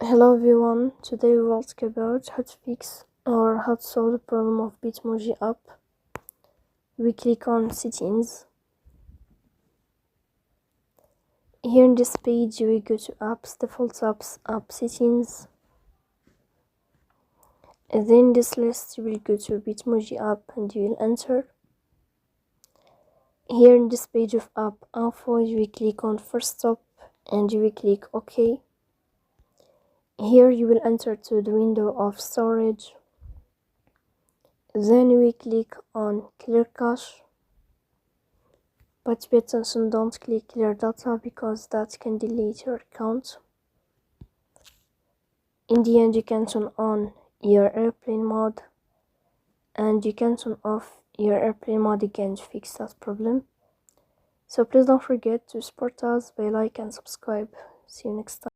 Hello everyone, today we will talk about how to fix or how to solve the problem of Bitmoji app. We click on settings. Here in this page we go to apps, default apps, app settings. And then in this list you will go to Bitmoji app and you will enter. Here in this page of app info you will click on first stop and you will click OK. Here you will enter to the window of storage. Then we click on clear cache, but pay attention, don't click clear data because that can delete your account. In the end you can turn on your airplane mode and you can turn off your airplane mode again to fix that problem. So please don't forget to support us by like and subscribe. See you next time.